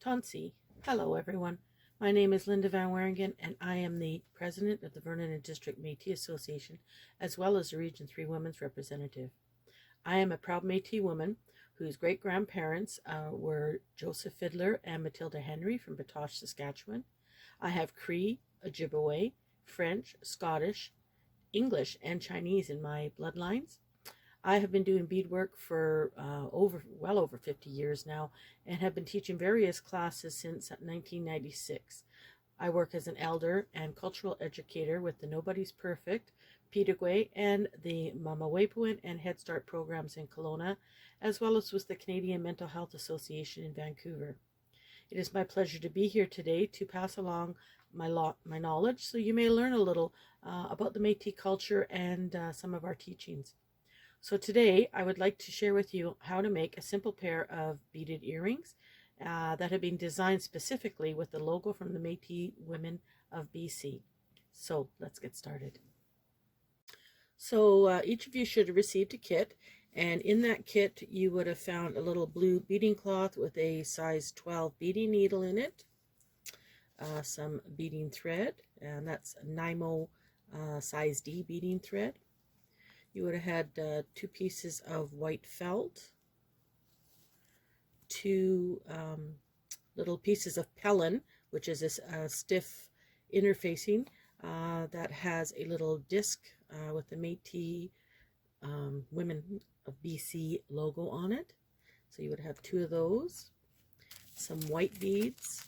Tonsi. Hello everyone. My name is Linda Van Wierigen and I am the president of the Vernon and District Métis Association as well as the Region 3 Women's Representative. I am a proud Métis woman whose great-grandparents were Joseph Fiddler and Matilda Henry from Batoche, Saskatchewan. I have Cree, Ojibwe, French, Scottish, English, and Chinese in my bloodlines. I have been doing beadwork for well over 50 years now and have been teaching various classes since 1996. I work as an elder and cultural educator with the Nobody's Perfect, Pico and the MWBC and Head Start programs in Kelowna, as well as with the Canadian Mental Health Association in Vancouver. It is my pleasure to be here today to pass along my knowledge so you may learn a little about the Métis culture and some of our teachings. So today I would like to share with you how to make a simple pair of beaded earrings that have been designed specifically with the logo from the Métis Women of BC. So let's get started. So each of you should have received a kit, and in that kit you would have found a little blue beading cloth with a size 12 beading needle in it, some beading thread, and that's NYMO size D beading thread. You would have had 2 pieces of white felt, 2 little pieces of pellin, which is a stiff interfacing that has a little disc with the Métis Women of BC logo on it. So you would have 2 of those, some white beads,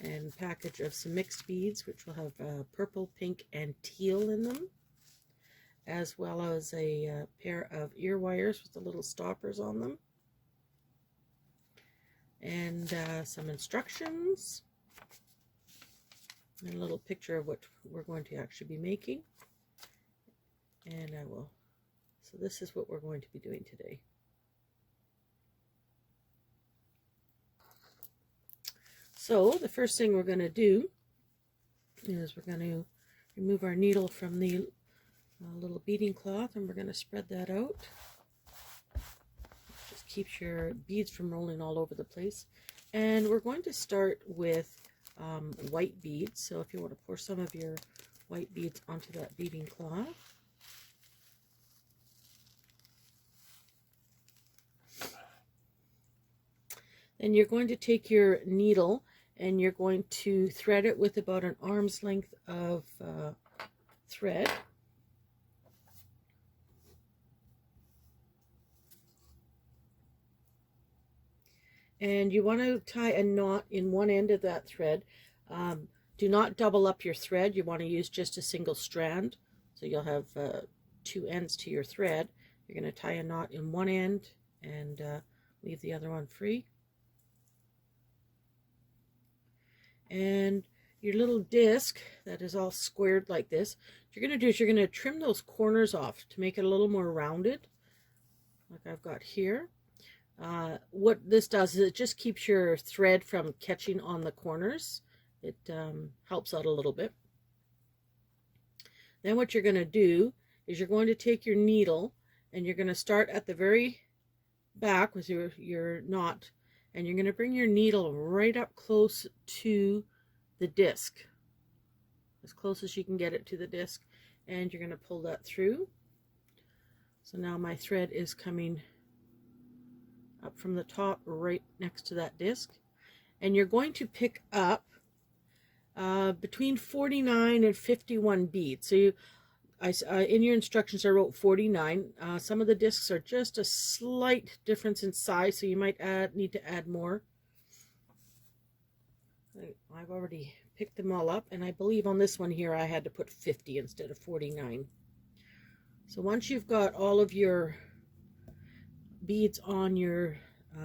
and a package of some mixed beads, which will have purple, pink, and teal in them, as well as a pair of ear wires with the little stoppers on them, and some instructions, and a little picture of what we're going to actually be making. And so this is what we're going to be doing today. So the first thing we're going to do is we're going to remove our needle from the little beading cloth, and we're going to spread that out. Just keeps your beads from rolling all over the place. And we're going to start with white beads. So if you want to pour some of your white beads onto that beading cloth. Then you're going to take your needle and you're going to thread it with about an arm's length of thread. And you want to tie a knot in one end of that thread. Do not double up your thread. You want to use just a single strand. So you'll have 2 ends to your thread. You're going to tie a knot in one end and leave the other one free. And your little disc that is all squared like this, what you're going to do is you're going to trim those corners off to make it a little more rounded, like I've got here. What this does is it just keeps your thread from catching on the corners. It helps out a little bit. Then what you're going to do is you're going to take your needle and you're going to start at the very back with your knot, and you're going to bring your needle right up close to the disc, as close as you can get it to the disc, and you're going to pull that through. So now my thread is coming up from the top right next to that disc, and you're going to pick up between 49 and 51 beads. So in your instructions I wrote 49. Some of the discs are just a slight difference in size, so you might need to add more. I've already picked them all up, and I believe on this one here I had to put 50 instead of 49. So once you've got all of your beads on your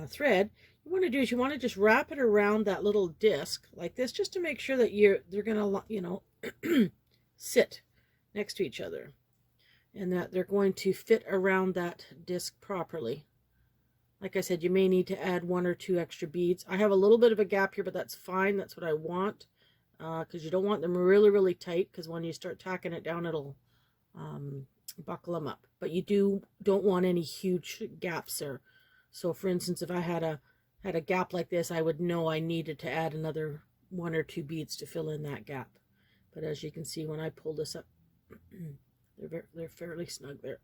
thread, you want to do is you want to just wrap it around that little disc like this, just to make sure that they're gonna, you know, sit next to each other and that they're going to fit around that disc properly. Like I said, you may need to add 1 or 2 extra beads. I have a little bit of a gap here, but that's fine. That's what I want, because you don't want them really tight, because when you start tacking it down, it'll buckle them up. But you don't want any huge gaps there. So for instance, if I had a had a gap like this, I would know I needed to add another 1 or 2 beads to fill in that gap. But as you can see, when I pull this up, they're fairly snug there.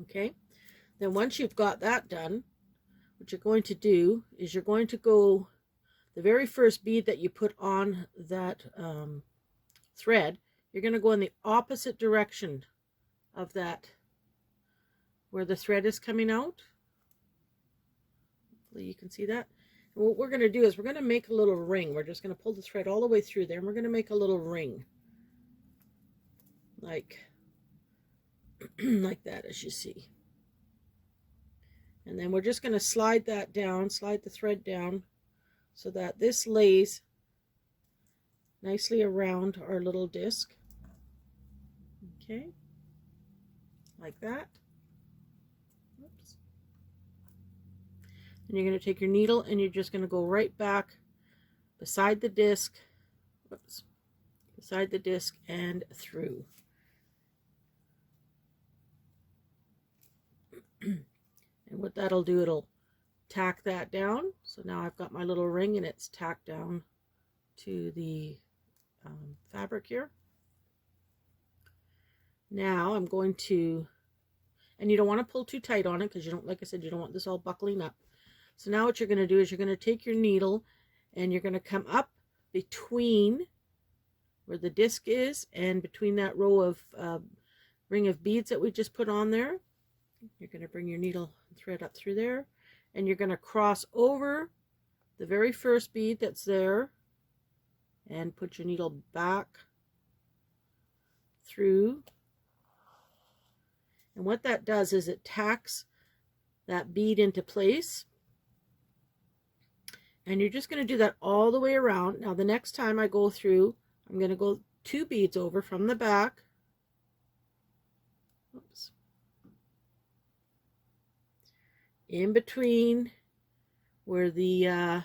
Okay, then once you've got that done, what you're going to do is you're going to go, the very first bead that you put on that thread, you're going to go in the opposite direction of that, where the thread is coming out. Hopefully you can see that. And what we're going to do is we're going to make a little ring. We're just going to pull the thread all the way through there, and we're going to make a little ring. Like that, as you see. And then we're just going to slide that down, slide the thread down, so that this lays nicely around our little disc. Okay, like that. Oops. And you're going to take your needle and you're just going to go right back beside the disc, whoops, beside the disc and through. And what that'll do, it'll tack that down. So now I've got my little ring and it's tacked down to the fabric here. Now I'm going to, and you don't want to pull too tight on it because you don't, like I said, you don't want this all buckling up. So now what you're going to do is you're going to take your needle and you're going to come up between where the disc is and between that row of ring of beads that we just put on there. You're going to bring your needle and thread up through there, and you're going to cross over the very first bead that's there and put your needle back through. And what that does is it tacks that bead into place. And you're just going to do that all the way around. Now the next time I go through, I'm going to go 2 beads over from the back. Oops. In between where the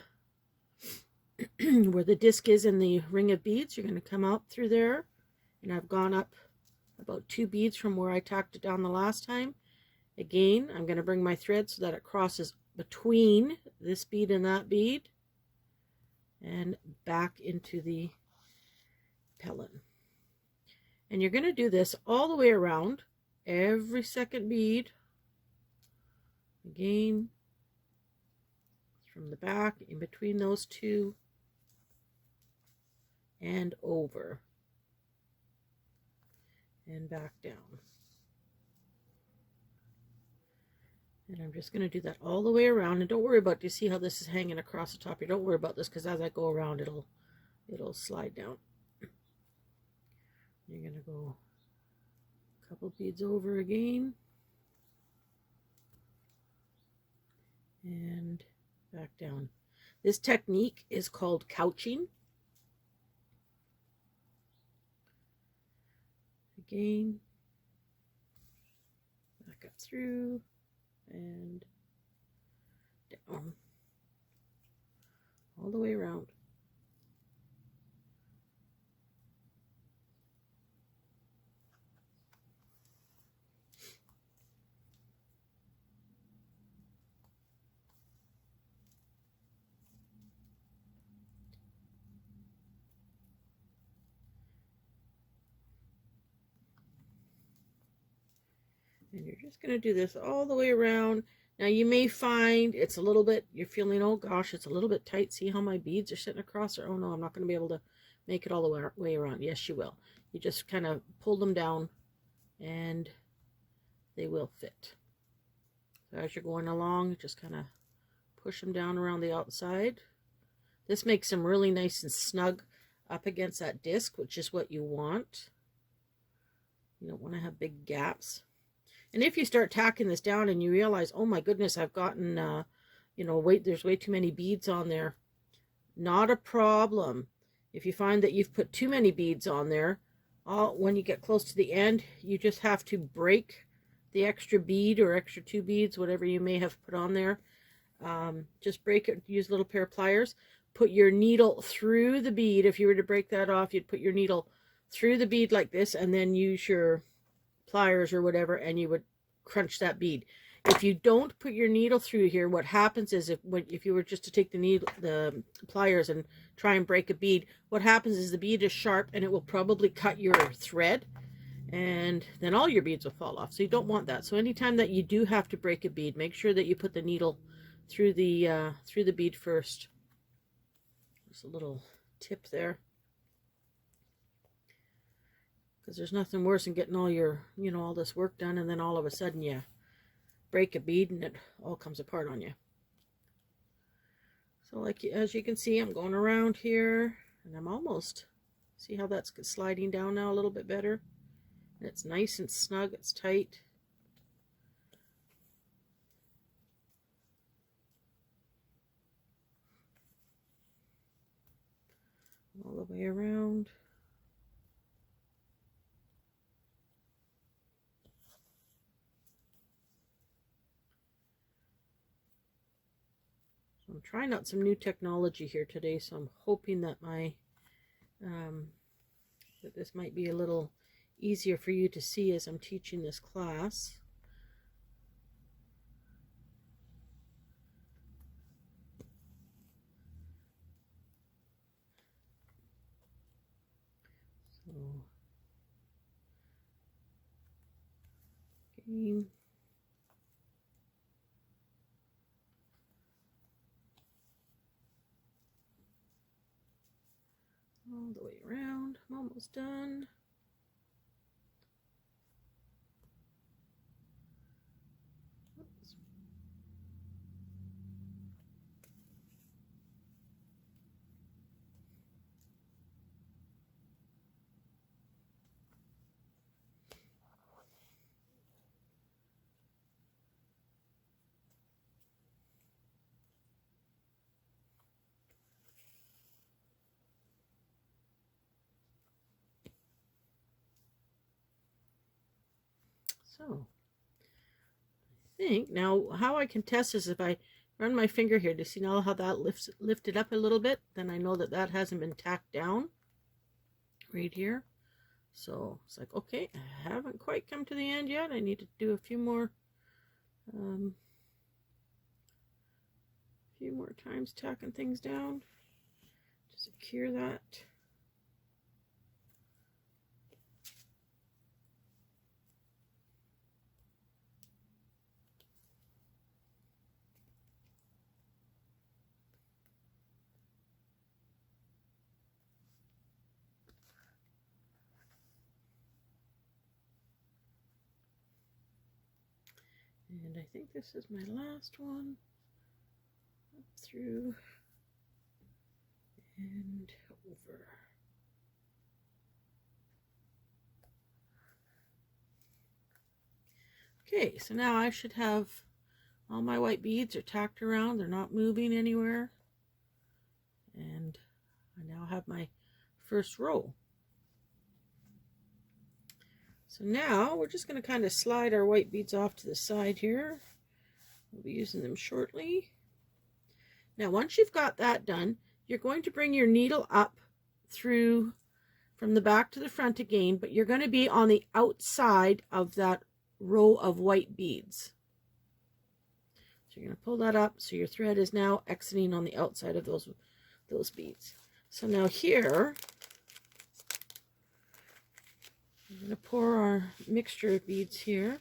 where the disc is in the ring of beads, you're going to come out through there, and I've gone up about 2 beads from where I tacked it down the last time. Again, I'm going to bring my thread so that it crosses between this bead and that bead and back into the pellin. And you're going to do this all the way around, every second bead. Again, from the back, in between those 2, and over, and back down. And I'm just going to do that all the way around. And don't worry about, do you see how this is hanging across the top here? Don't worry about this, because as I go around, it'll slide down. You're going to go a couple beads over again. And back down. This technique is called couching. Again, back up through and down, all the way around. And you're just going to do this all the way around. Now you may find it's a little bit, you're feeling, oh gosh, it's a little bit tight. See how my beads are sitting across there? Oh no, I'm not going to be able to make it all the way around. Yes, you will. You just kind of pull them down and they will fit. So as you're going along, just kind of push them down around the outside. This makes them really nice and snug up against that disc, which is what you want. You don't want to have big gaps. And if you start tacking this down and you realize, oh my goodness, I've gotten, you know, there's way too many beads on there. Not a problem. If you find that you've put too many beads on there, when you get close to the end, you just have to break the extra bead or extra 2 beads, whatever you may have put on there. Just break it, use a little pair of pliers. Put your needle through the bead. If you were to break that off, you'd put your needle through the bead like this, and then use your pliers or whatever, and you would crunch that bead. If you don't put your needle through here, what happens is if you were just to take the pliers and try and break a bead, what happens is the bead is sharp and it will probably cut your thread, and then all your beads will fall off. So you don't want that. So anytime that you do have to break a bead, make sure that you put the needle through the bead first. Just a little tip there, because there's nothing worse than getting all your, all this work done, and then all of a sudden you break a bead and it all comes apart on you. So as you can see, I'm going around here, and I'm almost, see how that's sliding down now a little bit better? And it's nice and snug, it's tight. All the way around. So I'm trying out some new technology here today, so I'm hoping that that this might be a little easier for you to see as I'm teaching this class. So, again. All the way around. I'm almost done. Oops. So, I think now how I can test is if I run my finger here to see now how that lifted up a little bit, then I know that that hasn't been tacked down right here. So it's like, okay, I haven't quite come to the end yet. I need to do a few more times tacking things down to secure that. And I think this is my last one. Up through and over. Okay, so now I should have all my white beads are tacked around. They're not moving anywhere. And I now have my first row. So now we're just going to kind of slide our white beads off to the side here. We'll be using them shortly. Now once you've got that done, you're going to bring your needle up through from the back to the front again, but you're going to be on the outside of that row of white beads. So you're going to pull that up so your thread is now exiting on the outside of those beads. So now here, I'm going to pour our mixture of beads here.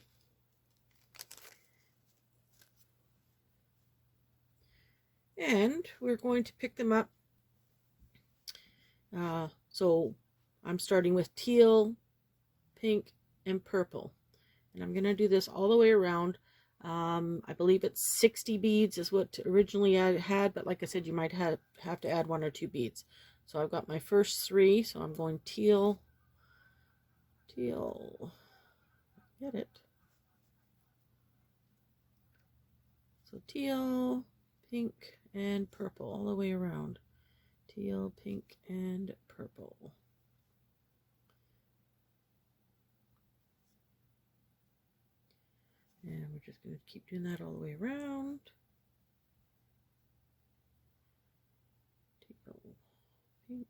And we're going to pick them up. So I'm starting with teal, pink, and purple. And I'm going to do this all the way around. I believe it's 60 beads is what originally I had, but like I said, you might have to add 1 or 2 beads. So I've got my first 3, so I'm going teal, get it? So teal, pink, and purple all the way around. Teal, pink, and purple. And we're just going to keep doing that all the way around. Teal, pink,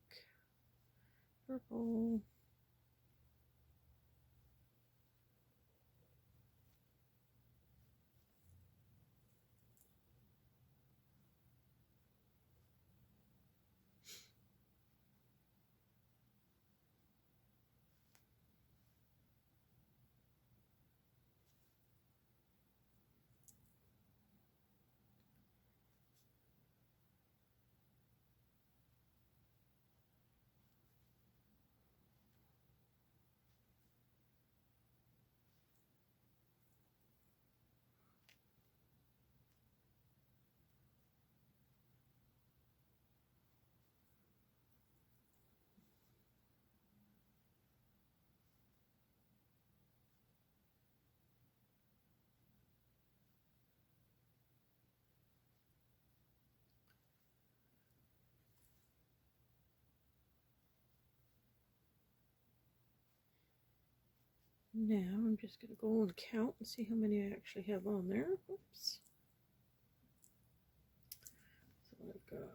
purple. Now I'm just going to go and count and see how many I actually have on there. Oops. So I've got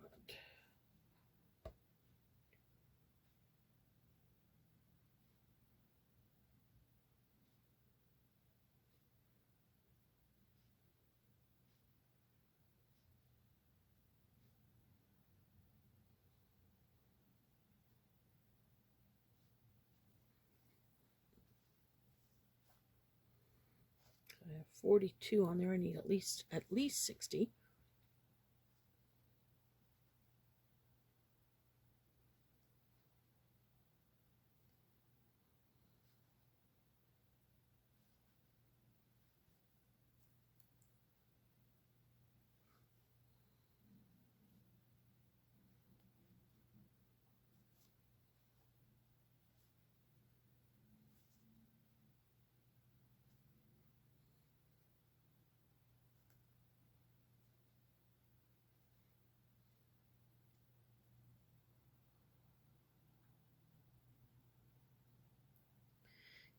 42 on there. I need at least 60.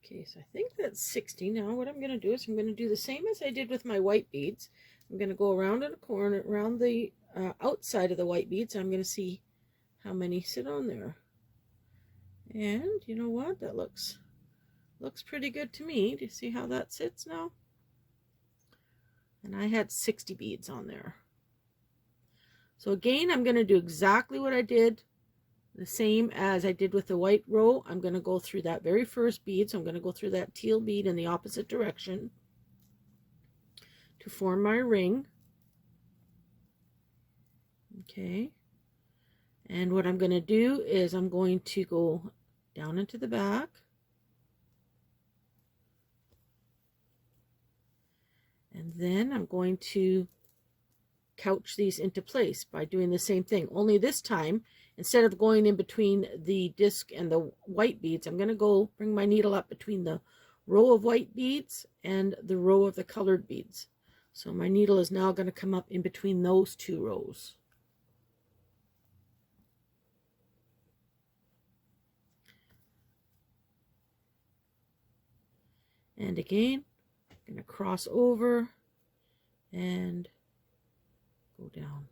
Okay, so I think that's 60. Now what I'm going to do is I'm going to do the same as I did with my white beads. I'm going to go around in a corner, around the outside of the white beads. I'm going to see how many sit on there. And you know what? That looks pretty good to me. Do you see how that sits now? And I had 60 beads on there. So again, I'm going to do exactly what I did, the same as I did with the white row. I'm going to go through that very first bead. So I'm going to go through that teal bead in the opposite direction to form my ring. Okay. And what I'm going to do is I'm going to go down into the back. And then I'm going to couch these into place by doing the same thing. Only this time, instead of going in between the disc and the white beads, I'm going to go bring my needle up between the row of white beads and the row of the colored beads. So my needle is now going to come up in between those two rows. And again, I'm going to cross over and go down.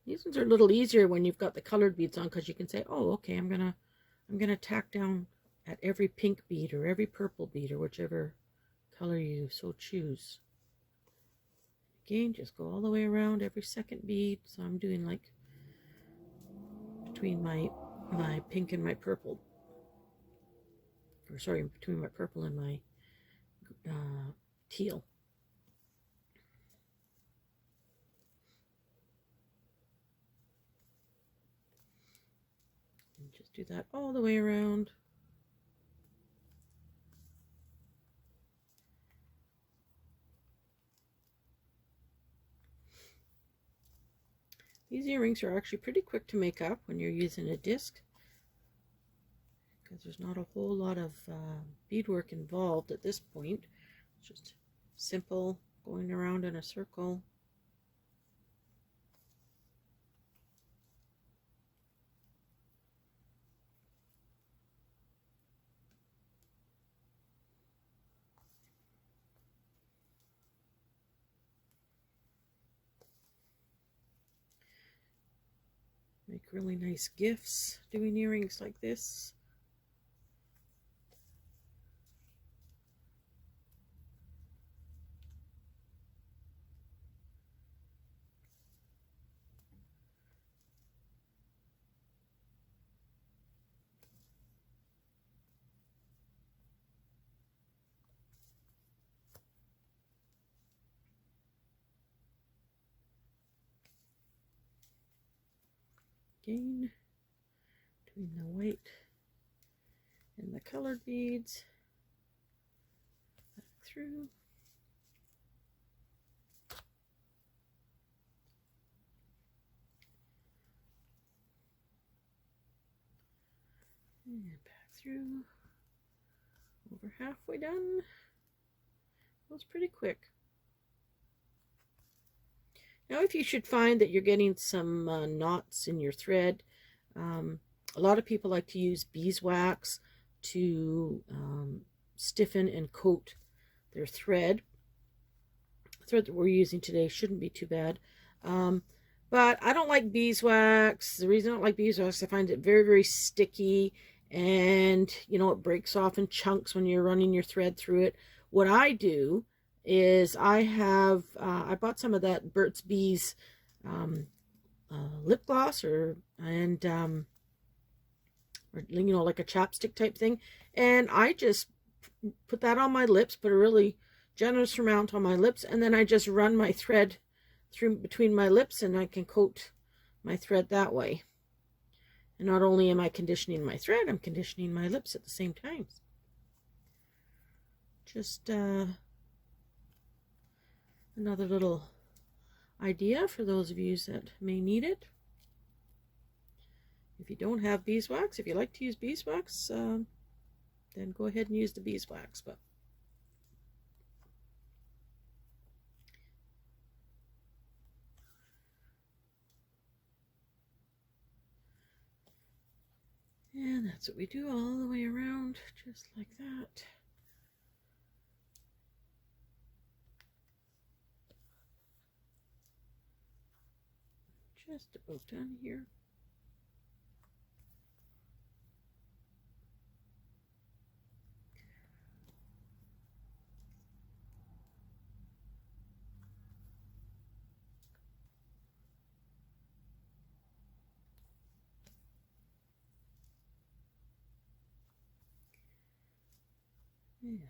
These ones are a little easier when you've got the colored beads on, because you can say, oh, okay, I'm gonna tack down at every pink bead or every purple bead or whichever color you so choose. Again, just go all the way around every second bead. So I'm doing like between my pink and my purple, or sorry, between my purple and my teal. And just do that all the way around. These earrings are actually pretty quick to make up when you're using a disc, because there's not a whole lot of beadwork involved at this point. It's just simple going around in a circle. Make really nice gifts doing earrings like this. Again, between the white and the colored beads, back through. And back through. Over halfway done. Goes pretty quick. Now if you should find that you're getting some knots in your thread, a A lot of people like to use beeswax to stiffen and coat their thread. The thread that we're using today shouldn't be too bad. But I don't like beeswax. The reason I don't like beeswax, I find it very, very sticky, and it breaks off in chunks when you're running your thread through it. What I do is I bought some of that Burt's Bees lip gloss or like a chapstick type thing, and I just put that on my lips, put a really generous amount on my lips, and then I just run my thread through between my lips, and I can coat my thread that way. And not only am I conditioning my thread, I'm conditioning my lips at the same time. Just another little idea for those of you that may need it. If you don't have beeswax, if you like to use beeswax, then go ahead and use the beeswax. And that's what we do all the way around, just like that. Just about done here. And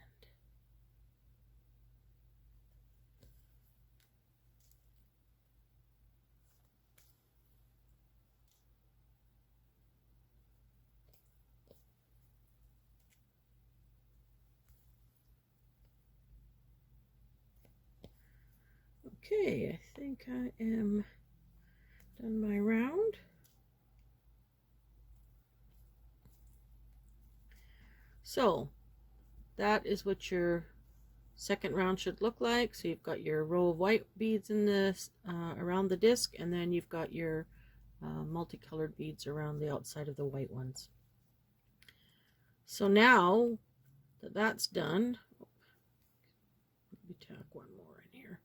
okay, I think I am done my round. So that is what your second round should look like. So you've got your row of white beads in this around the disc, and then you've got your multicolored beads around the outside of the white ones. So now that that's done, let me tack one more in here.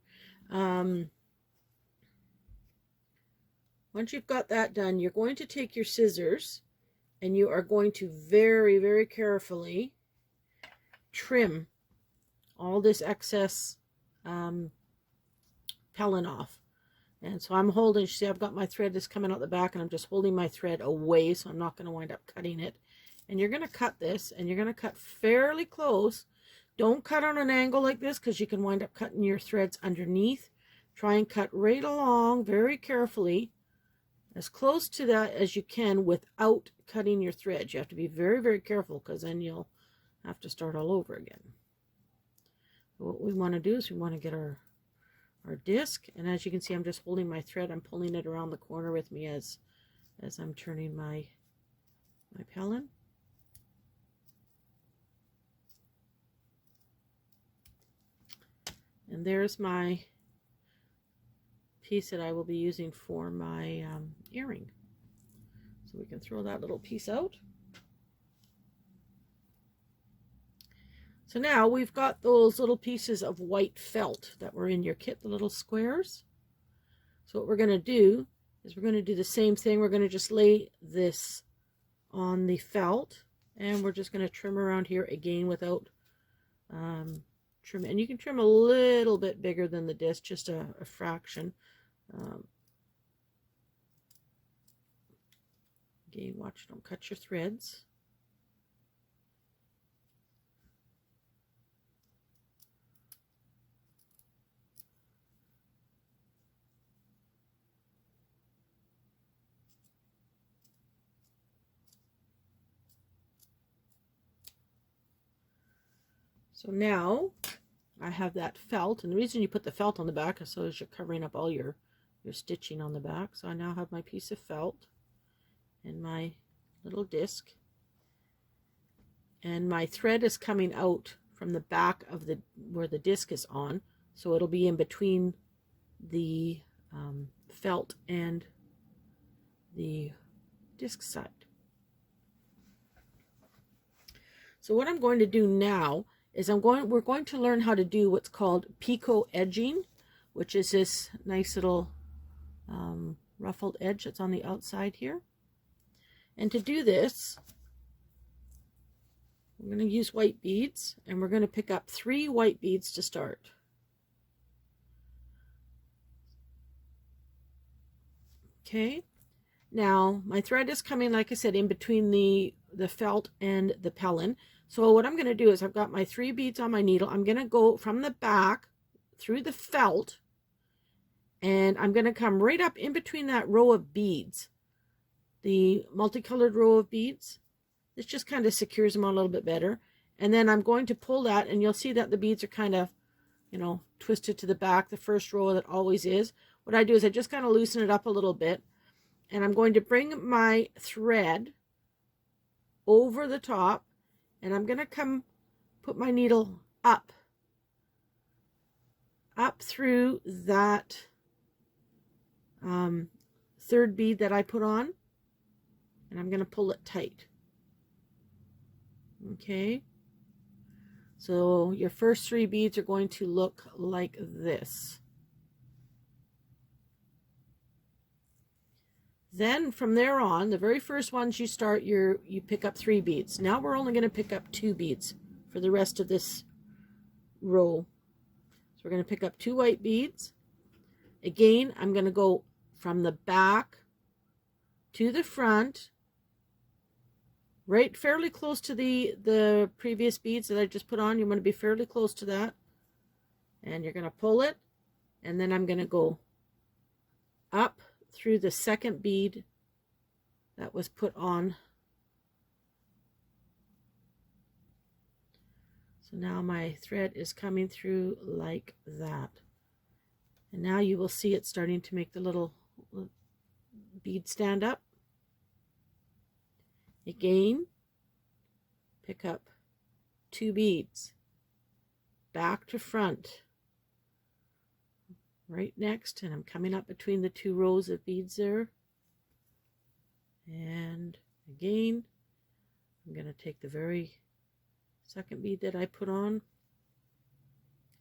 Once you've got that done, you're going to take your scissors and you are going to very, very carefully trim all this excess pellin off. And so I'm holding, see, I've got my thread that's coming out the back, and I'm just holding my thread away, so I'm not going to wind up cutting it. And you're going to cut this, and you're going to cut fairly close. Don't cut on an angle like this, because you can wind up cutting your threads underneath. Try and cut right along very carefully, as close to that as you can without cutting your threads. You have to be very, very careful, because then you'll have to start all over again. What we want to do is we want to get our disc, and as you can see, I'm just holding my thread. I'm pulling it around the corner with me as I'm turning my pellin. And there's my piece that I will be using for my earring. So we can throw that little piece out. So now we've got those little pieces of white felt that were in your kit, the little squares. So what we're going to do is we're going to do the same thing. We're going to just lay this on the felt, and we're just going to trim around here again without trim. And you can trim a little bit bigger than the disc, just a fraction. Again, watch, don't cut your threads. So now I have that felt, and the reason you put the felt on the back is so as you're covering up all your stitching on the back. So I now have my piece of felt and my little disc, and my thread is coming out from the back of where the disc is on, so it'll be in between the felt and the disc side. So what I'm going to do now is we're going to learn how to do what's called Pico Edging, which is this nice little ruffled edge that's on the outside here. And to do this, we're going to use white beads, and we're going to pick up 3 white beads to start. Okay, now my thread is coming, like I said, in between the felt and the pellin. So what I'm going to do is I've got my 3 beads on my needle. I'm going to go from the back through the felt, and I'm going to come right up in between that row of beads, the multicolored row of beads. This just kind of secures them a little bit better. And then I'm going to pull that, and you'll see that the beads are kind of, you know, twisted to the back, the first row that always is. What I do is I just kind of loosen it up a little bit, and I'm going to bring my thread over the top, and I'm going to come put my needle up through that 3rd bead that I put on, and I'm going to pull it tight. Okay, so your first 3 beads are going to look like this. Then from there on, the very first ones you start, you pick up 3 beads. Now we're only going to pick up 2 beads for the rest of this row. So we're going to pick up 2 white beads. Again, I'm going to go from the back to the front, right fairly close to the previous beads that I just put on. You want to be fairly close to that. And you're going to pull it, and then I'm going to go up through the 2nd bead that was put on. So now my thread is coming through like that. And now you will see it starting to make the little bead stand up. Again, pick up 2 beads, back to front, right next, and I'm coming up between the 2 rows of beads there. And again, I'm going to take the very 2nd bead that I put on.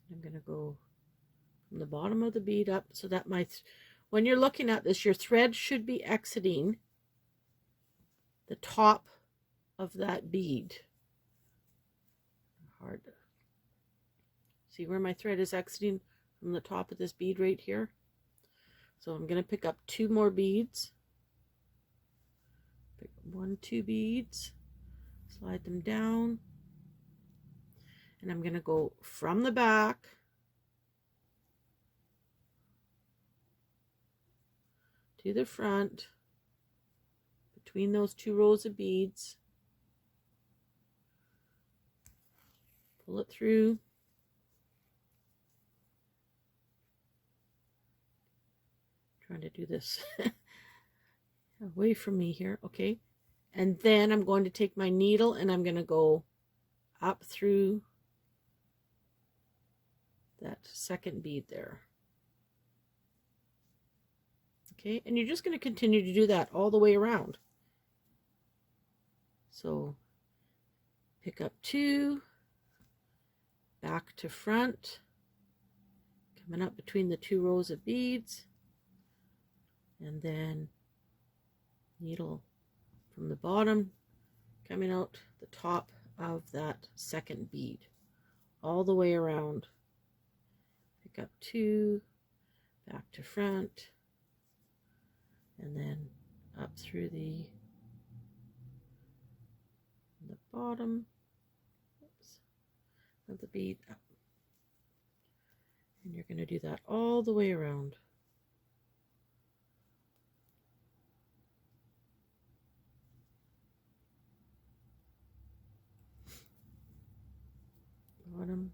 I'm going to go from the bottom of the bead up, so that when you're looking at this, your thread should be exiting the top of that bead. Hard to see where my thread is exiting from the top of this bead right here. So I'm going to pick up 2 more beads. Pick 1, 2 beads, slide them down, and I'm going to go from the back to the front, between those 2 rows of beads, pull it through, trying to do this away from me here. Okay, and then I'm going to take my needle and I'm going to go up through that 2nd bead there. Okay, and you're just going to continue to do that all the way around. So pick up 2, back to front, coming up between the 2 rows of beads, and then needle from the bottom coming out the top of that 2nd bead all the way around. Pick up 2, back to front, and then up through the bottom of the bead up. And you're going to do that all the way around. Bottom.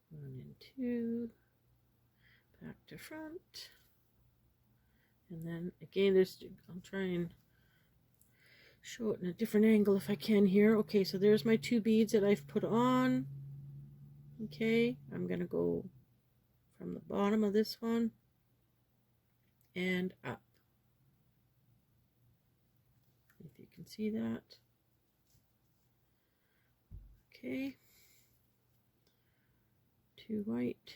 One and two, back to front, and then again I'll try and show it in a different angle if I can here. Okay, so there's my 2 beads that I've put on. Okay, I'm gonna go from the bottom of this one and up. If you can see that. Okay. 2 white.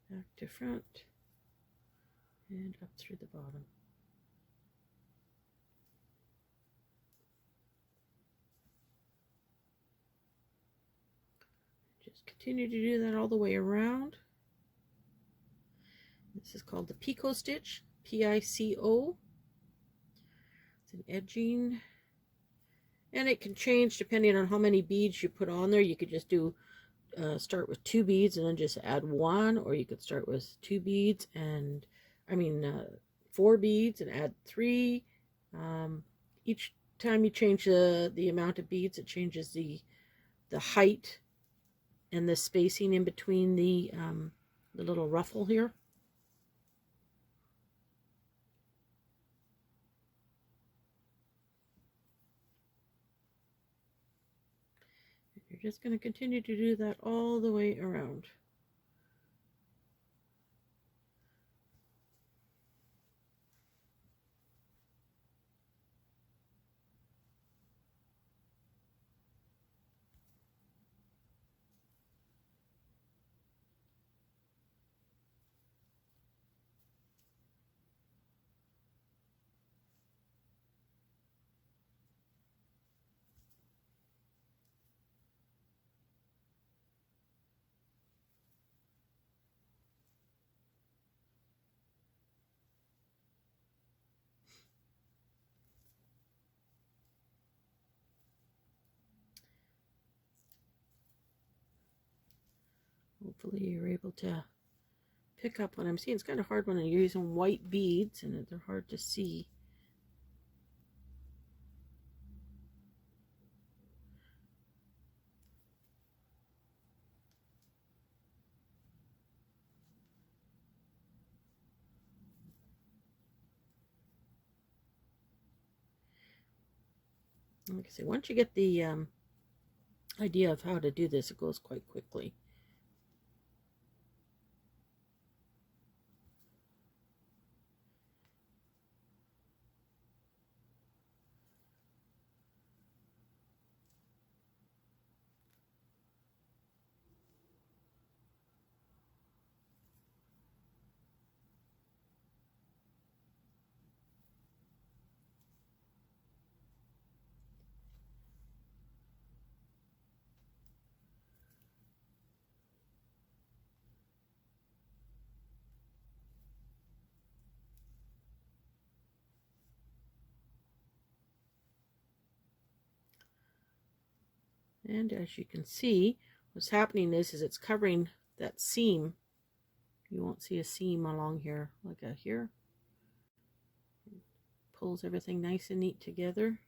Back to front and up through the bottom. Just continue to do that all the way around. This is called the Pico stitch, P-I-C-O. It's an edging, and it can change depending on how many beads you put on there. You could just do start with 2 beads and then just add 1, or you could start with 2 beads and 4 beads and add 3. Each time you change the amount of beads, it changes the height and the spacing in between the little ruffle here. You're just going to continue to do that all the way around. Hopefully you're able to pick up what I'm seeing. It's kind of hard when you're using white beads and they're hard to see. Like I say, once you get the idea of how to do this, it goes quite quickly. And as you can see, what's happening is it's covering that seam. You won't see a seam along here, like here. Pulls everything nice and neat together.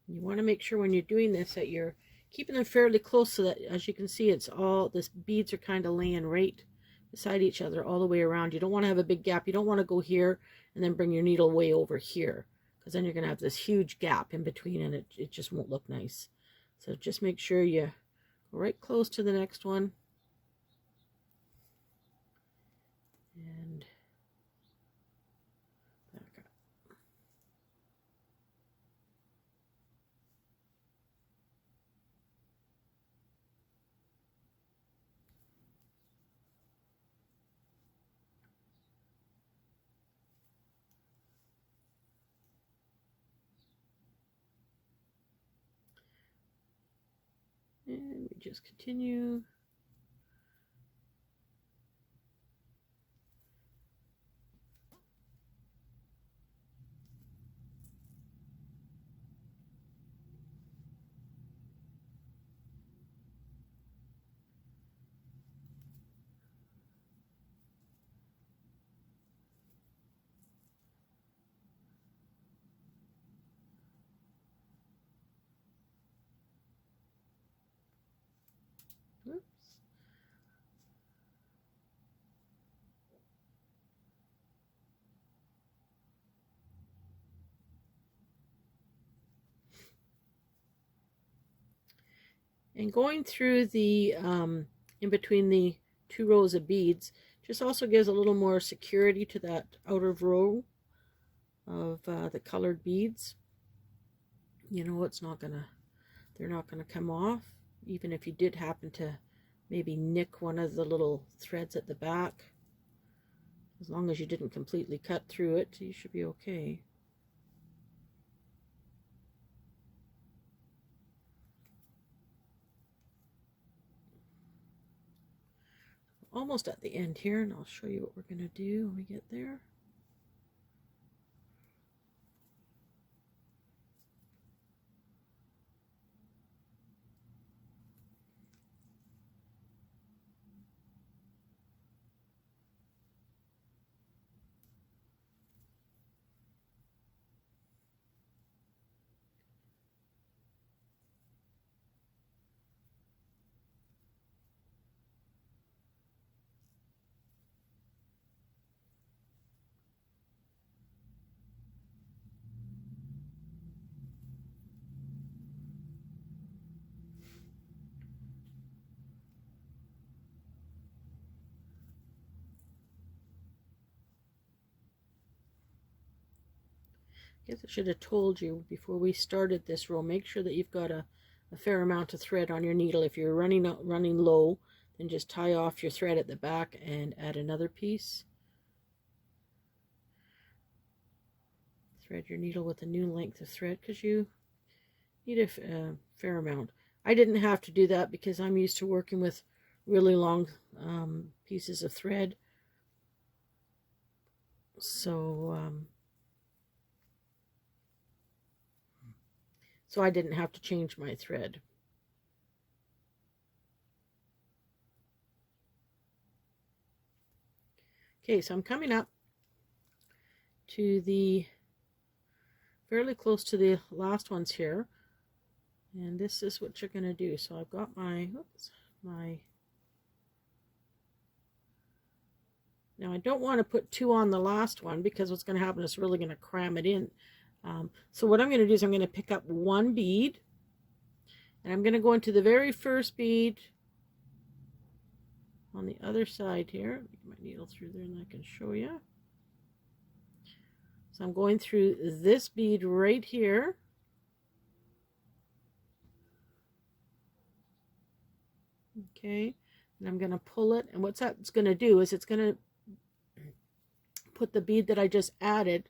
You want to make sure when you're doing this that you're keeping them fairly close so that, as you can see, it's all, the beads are kind of laying right beside each other all the way around. You don't want to have a big gap. You don't want to go here and then bring your needle way over here, because then you're going to have this huge gap in between and it just won't look nice. So just make sure you go right close to the next one. And back up. And we just continue. Oops. And going through the, in between the 2 rows of beads, just also gives a little more security to that outer row of the colored beads. You know, they're not gonna come off, even if you did happen to maybe nick one of the little threads at the back. As long as you didn't completely cut through it, you should be okay. Almost at the end here, and I'll show you what we're going to do when we get there. I guess I should have told you before we started this row, make sure that you've got a fair amount of thread on your needle. If you're running low, then just tie off your thread at the back and add another piece. Thread your needle with a new length of thread because you need a fair amount. I didn't have to do that because I'm used to working with really long pieces of thread. So I didn't have to change my thread. Okay, so I'm coming up to the fairly close to the last ones here, and this is what you're going to do. So I've got my, now I don't want to put 2 on the last one because what's going to happen is it's really going to cram it in. So what I'm going to do is I'm going to pick up 1 bead, and I'm going to go into the very first bead on the other side here. Get my needle through there and I can show you. So I'm going through this bead right here. Okay, and I'm going to pull it, and what that's going to do is it's going to put the bead that I just added.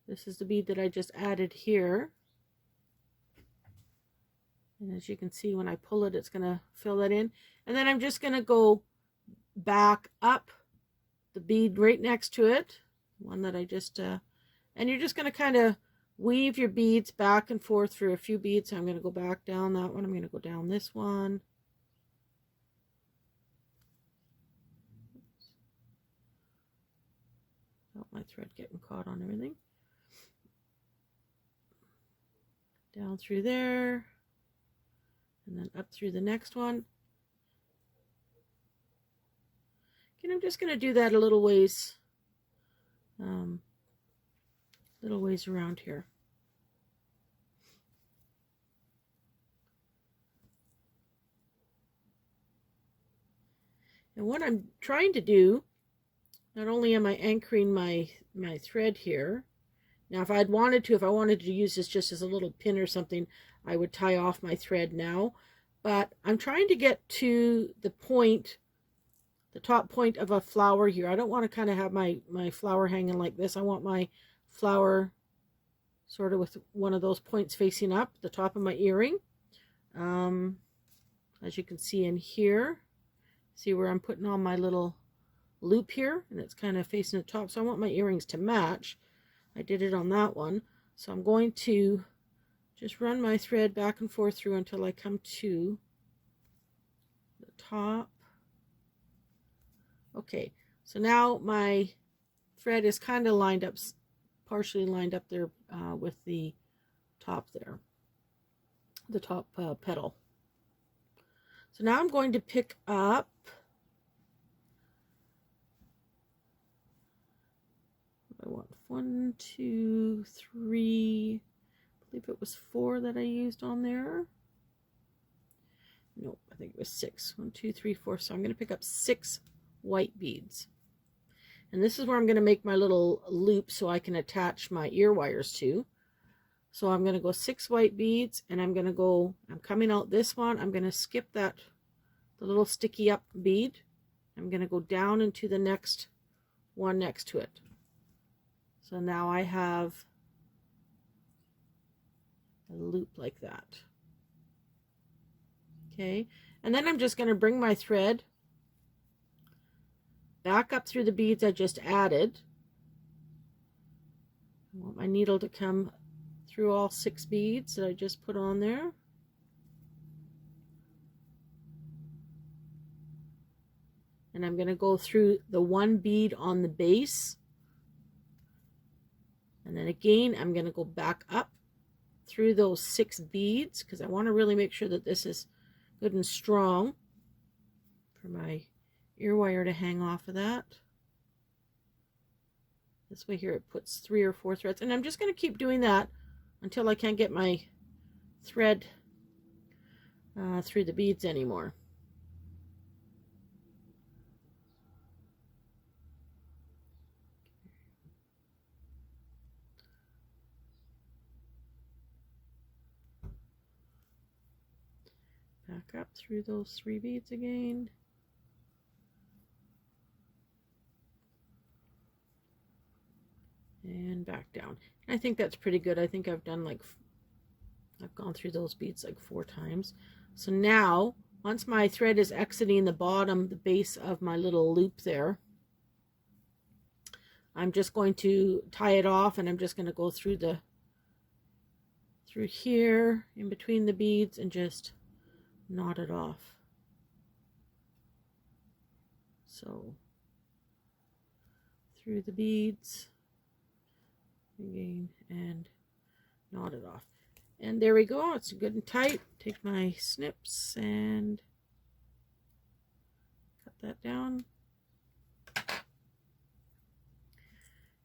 This is the bead that I just added here. And as you can see, when I pull it, it's going to fill that in. And then I'm just going to go back up the bead right next to it. One that I just, and you're just going to kind of weave your beads back and forth through a few beads. So I'm going to go back down that one. I'm going to go down this one. Oh, my thread getting caught on everything. Down through there, and then up through the next one. And I'm just going to do that a little ways around here. And what I'm trying to do, not only am I anchoring my thread here. Now, if I wanted to use this just as a little pin or something, I would tie off my thread now. But I'm trying to get to the point, the top point of a flower here. I don't want to kind of have my flower hanging like this. I want my flower sort of with one of those points facing up, the top of my earring. As you can see in here, see where I'm putting on my little loop here, and it's kind of facing the top. So I want my earrings to match. I did it on that one. So I'm going to just run my thread back and forth through until I come to the top. Okay, so now my thread is kind of lined up, partially lined up there with the top there, the top petal. So now I'm going to pick up, I want 1, 2, 3, I believe it was 4 that I used on there. Nope, I think it was 6. 1, 2, 3, 4. So I'm going to pick up 6 white beads. And this is where I'm going to make my little loop so I can attach my ear wires to. So I'm going to go 6 white beads, and I'm coming out this one. I'm going to skip the little sticky up bead. I'm going to go down into the next one next to it. So now I have a loop like that. Okay, and then I'm just going to bring my thread back up through the beads I just added. I want my needle to come through all 6 beads that I just put on there. And I'm going to go through the 1 bead on the base. And then again, I'm going to go back up through those 6 beads because I want to really make sure that this is good and strong for my ear wire to hang off of that. This way here it puts 3 or 4 threads, and I'm just going to keep doing that until I can't get my thread through the beads anymore. Back up through those 3 beads again. And back down. I think that's pretty good. I think I've gone through those beads like 4 times. So now, once my thread is exiting the bottom, the base of my little loop there, I'm just going to tie it off, and I'm just going to go through here in between the beads and just knot it off. So through the beads again and knot it off. And there we go. It's good and tight. Take my snips and cut that down.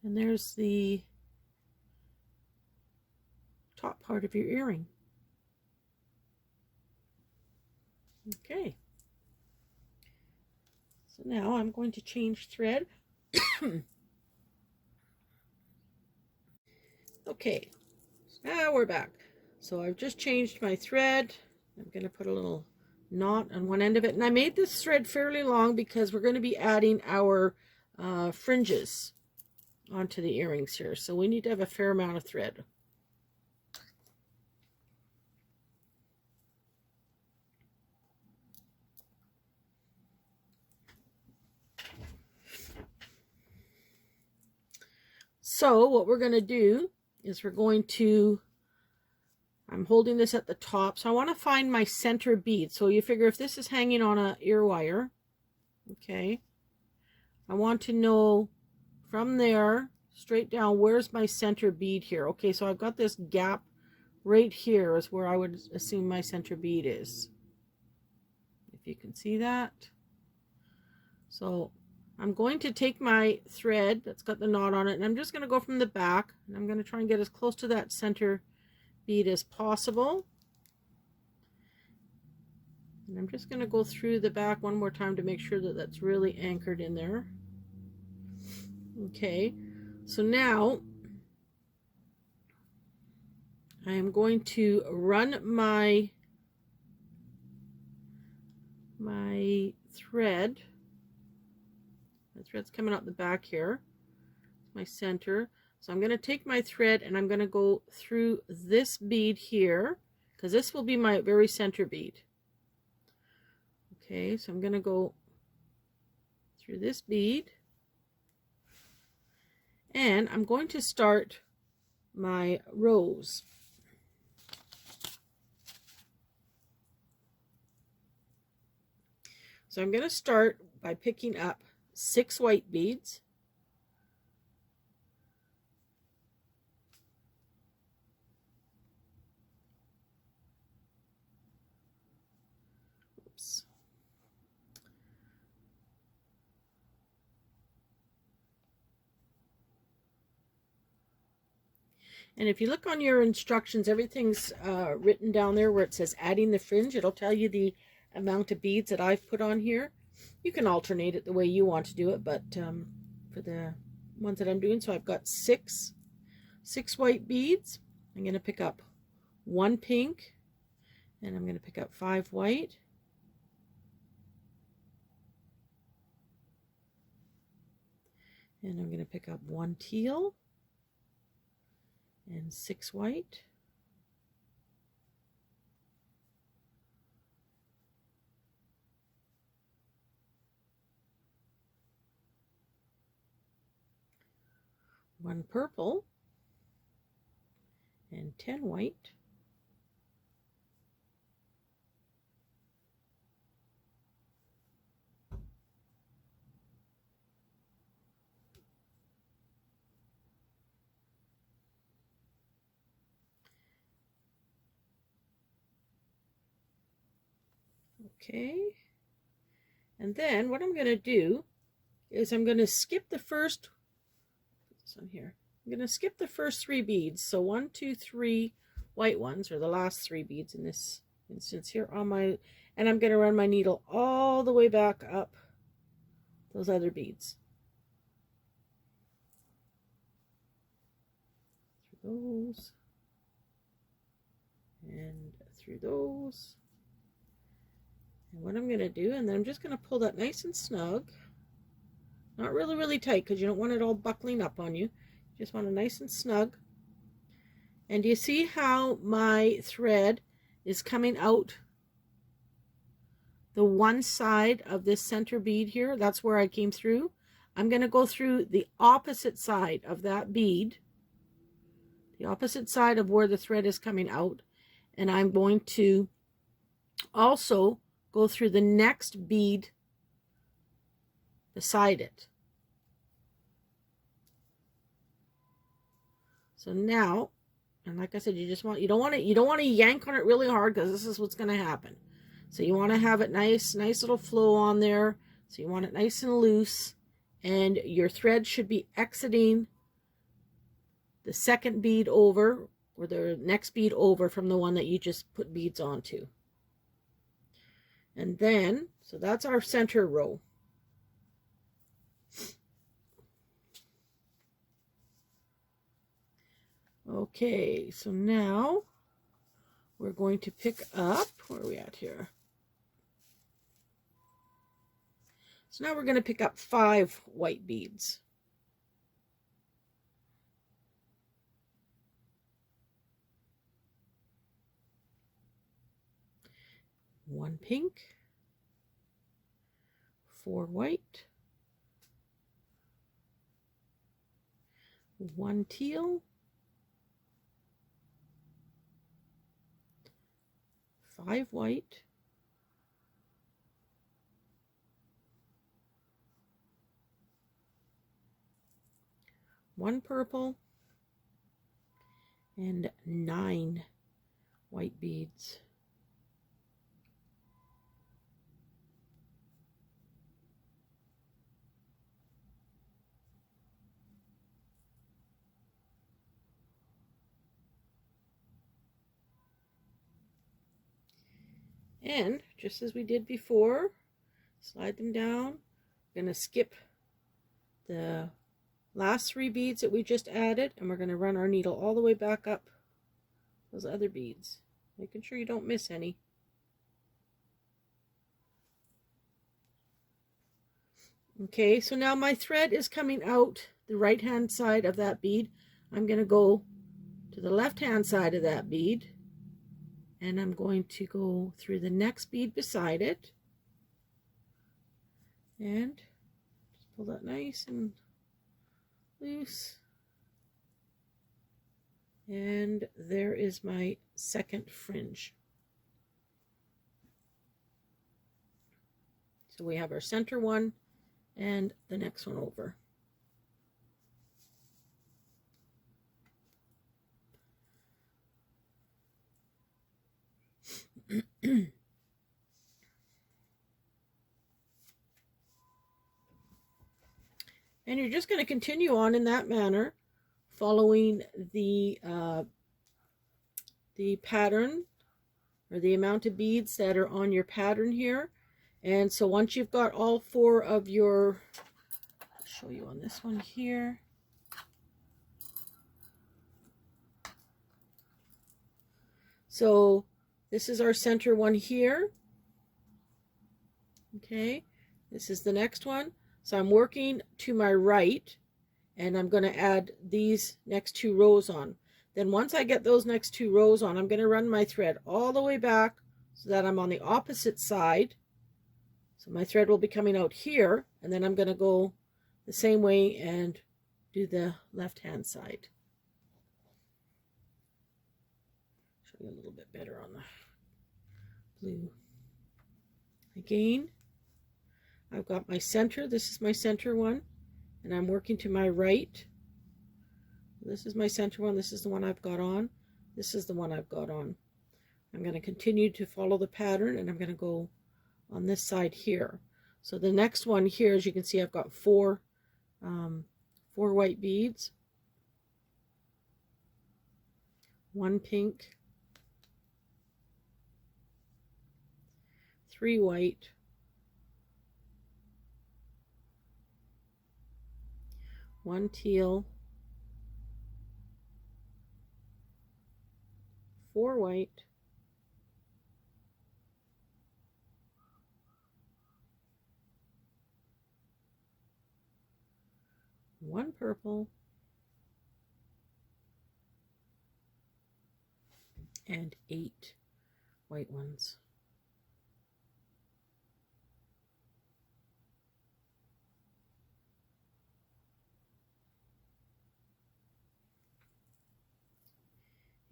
And there's the top part of your earring. Okay. So now I'm going to change thread. Okay, so now we're back. So I've just changed my thread. I'm going to put a little knot on one end of it. And I made this thread fairly long because we're going to be adding our fringes onto the earrings here. So we need to have a fair amount of thread. So what we're going to do is I'm holding this at the top, so I want to find my center bead. So you figure if this is hanging on an ear wire, okay, I want to know from there straight down, where's my center bead here? Okay, so I've got this gap right here is where I would assume my center bead is. If you can see that. So I'm going to take my thread that's got the knot on it, and I'm just going to go from the back, and I'm going to try and get as close to that center bead as possible. And I'm just going to go through the back one more time to make sure that that's really anchored in there. Okay, so now I am going to run my thread. The thread's coming out the back here. My center. So I'm going to take my thread and I'm going to go through this bead here, because this will be my very center bead. Okay, so I'm going to go through this bead, and I'm going to start my rows. So I'm going to start by picking up 6 white beads. Oops. And if you look on your instructions, everything's written down there where it says adding the fringe. It'll tell you the amount of beads that I've put on here. You can alternate it the way you want to do it, but for the ones that I'm doing, so I've got six white beads. I'm going to pick up 1 pink, and I'm going to pick up 5 white. And I'm going to pick up 1 teal and 6 white. One purple and 10 white. Okay, and then what I'm going to do is I'm going to skip the first, put this on here, I'm going to skip the first 3 beads, so 1, 2, 3 white ones, or the last 3 beads in this instance here on my, and I'm going to run my needle all the way back up those other beads. Through those, and through those. And what I'm going to do, and then I'm just going to pull that nice and snug, not really, really tight, because you don't want it all buckling up on you. You just want it nice and snug. And do you see how my thread is coming out the one side of this center bead here? That's where I came through. I'm going to go through the opposite side of that bead, the opposite side of where the thread is coming out, and I'm going to also go through the next bead beside it. So now, and like I said, you don't want to yank on it really hard, because this is what's going to happen. So you want to have it nice little flow on there. So you want it nice and loose, and your thread should be exiting the second bead over, or the next bead over from the one that you just put beads onto. And then, so that's our center row. Okay, so now we're going to pick up, where are we at here? So now we're going to pick up 5 white beads. One pink, 4 white, 1 teal, 5 white, 1 purple, and 9 white beads. And just as we did before, slide them down. We're going to skip the last 3 beads that we just added, and we're going to run our needle all the way back up those other beads, making sure you don't miss any. Okay, so now my thread is coming out the right hand side of that bead. I'm going to go to the left hand side of that bead, and I'm going to go through the next bead beside it, and just pull that nice and loose, and there is my second fringe. So we have our center one and the next one over. And you're just going to continue on in that manner following the pattern or the amount of beads that are on your pattern here. And so once you've got all 4 of your, I'll show you on this one here. So this is our center one here. Okay, this is the next one. So I'm working to my right, and I'm going to add these next 2 rows on. Then once I get those next 2 rows on, I'm going to run my thread all the way back so that I'm on the opposite side. So my thread will be coming out here, and then I'm going to go the same way and do the left-hand side. Show you a little bit better on the blue. Again, I've got my center. This is my center one, and I'm working to my right. This is my center one. This is the one I've got on. This is the one I've got on. I'm going to continue to follow the pattern, and I'm going to go on this side here. So the next one here, as you can see, I've got 4 white beads, 1 pink, 3 white, 1 teal, 4 white, 1 purple, and 8 white ones.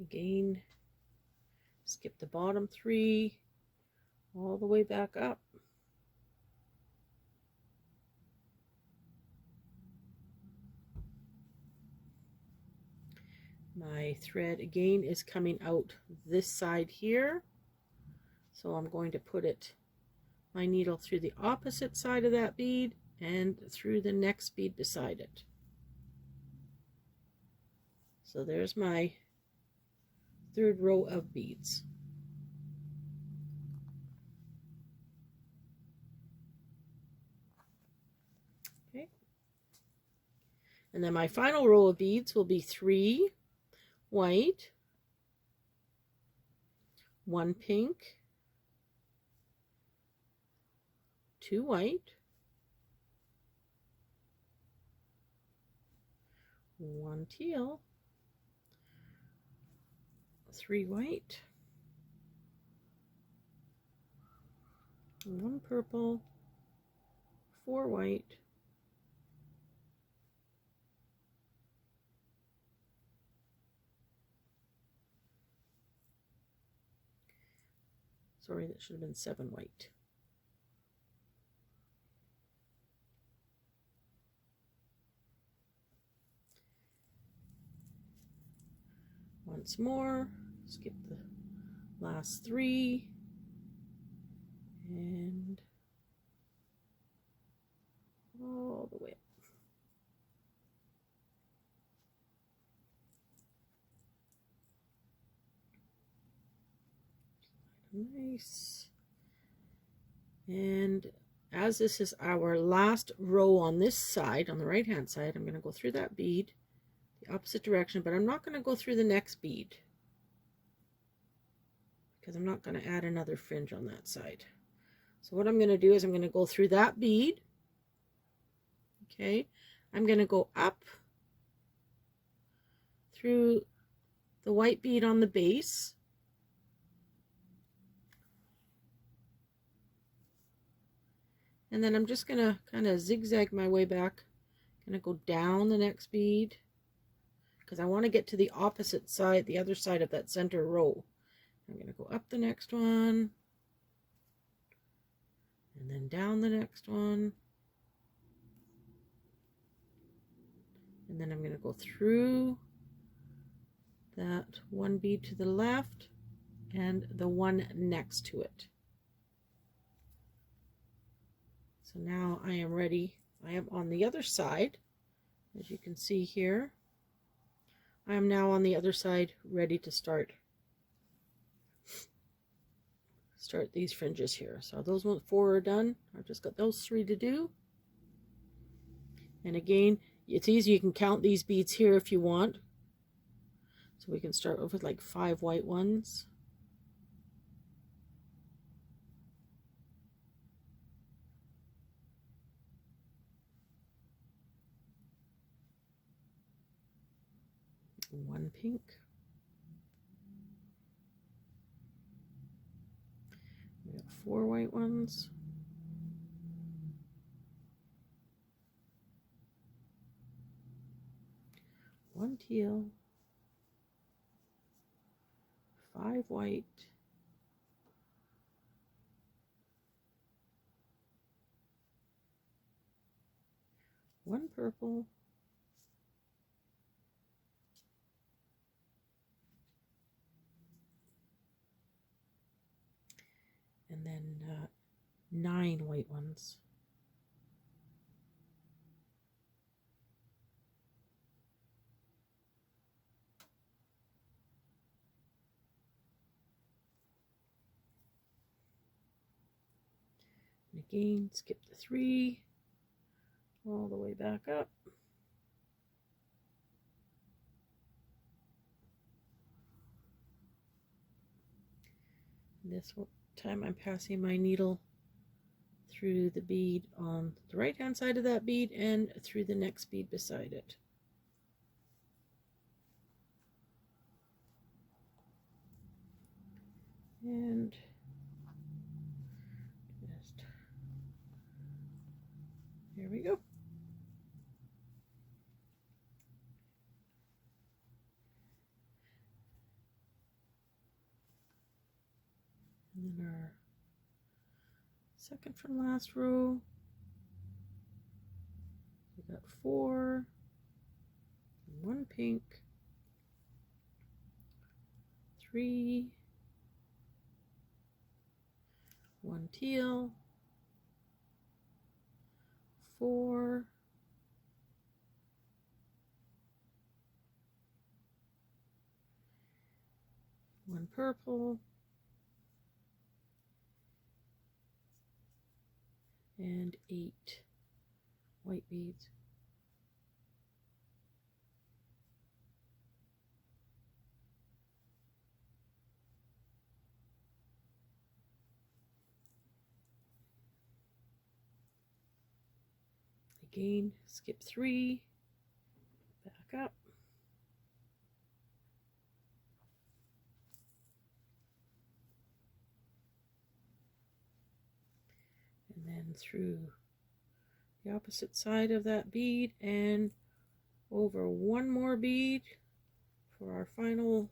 Again, skip the bottom 3 all the way back up. My thread again is coming out this side here, so I'm going to put my needle through the opposite side of that bead and through the next bead beside it. So there's my 3rd row of beads. Okay, and then my final row of beads will be 3 white, 1 pink, 2 white, 1 teal, 3 white, 1 purple, 4 white, 7 white. Once more, skip the last 3 and all the way up. Nice. And as this is our last row on this side, on the right hand side, I'm going to go through that bead the opposite direction, but I'm not going to go through the next bead because I'm not going to add another fringe on that side. So what I'm going to do is I'm going to go through that bead. Okay, I'm going to go up through the white bead on the base, and then I'm just going to kind of zigzag my way back. I'm going to go down the next bead because I want to get to the opposite side, the other side of that center row. I'm going to go up the next one, and then down the next one, and then I'm going to go through that one bead to the left and the one next to it. So now I am ready. I am on the other side, as you can see here. I am now on the other side, ready to start these fringes here. So those 4 are done. I've just got those 3 to do. And again, it's easy. You can count these beads here if you want. So we can start with like 5 white ones. One pink. We got 4 white ones. One teal. 5 white. One purple. And then 9 white ones. And again, skip the 3 all the way back up. This time I'm passing my needle through the bead on the right hand side of that bead and through the next bead beside it. And just, there we go. And then our second from last row, we got 4, 1 pink, 3, 1 teal, 4, 1 purple, and 8 white beads. Again, skip 3, back up. And then through the opposite side of that bead and over 1 more bead for our final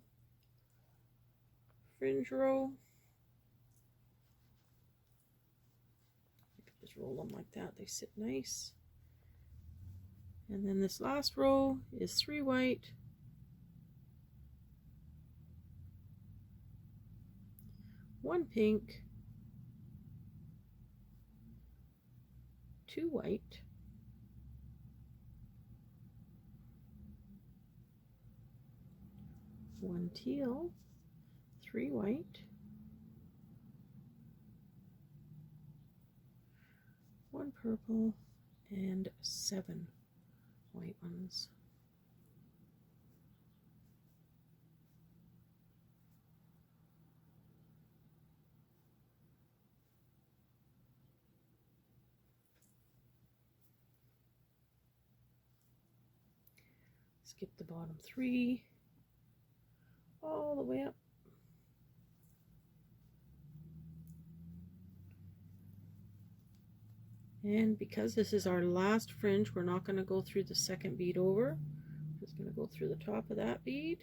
fringe row. Just roll them like that, they sit nice. And then this last row is 3 white, 1 pink, 2 white, 1 teal, 3 white, 1 purple, and 7 white ones. Skip the bottom 3 all the way up. And because this is our last fringe, we're not going to go through the second bead over. We're just going to go through the top of that bead.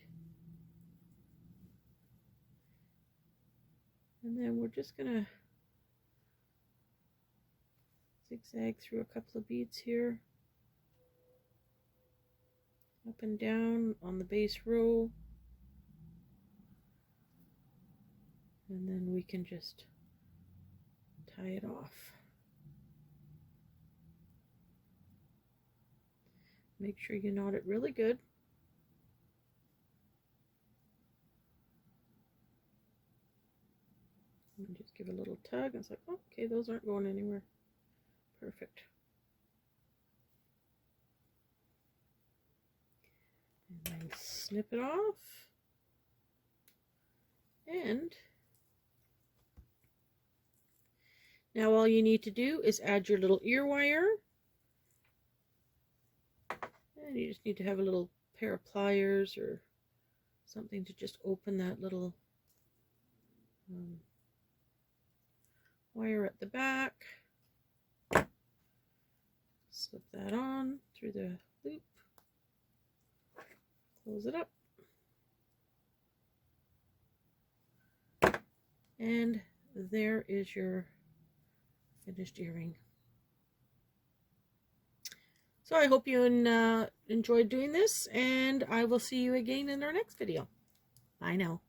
And then we're just going to zigzag through a couple of beads here. Up and down on the base row. And then we can just tie it off. Make sure you knot it really good. give a little tug, and it's like, oh, okay, those aren't going anywhere. Perfect. And then snip it off. And now all you need to do is add your little ear wire. And you just need to have a little pair of pliers or something to just open that little wire at the back. Slip that on through the loop. Close it up. And there is your finished earring. So I hope you enjoyed doing this, and I will see you again in our next video. Bye now.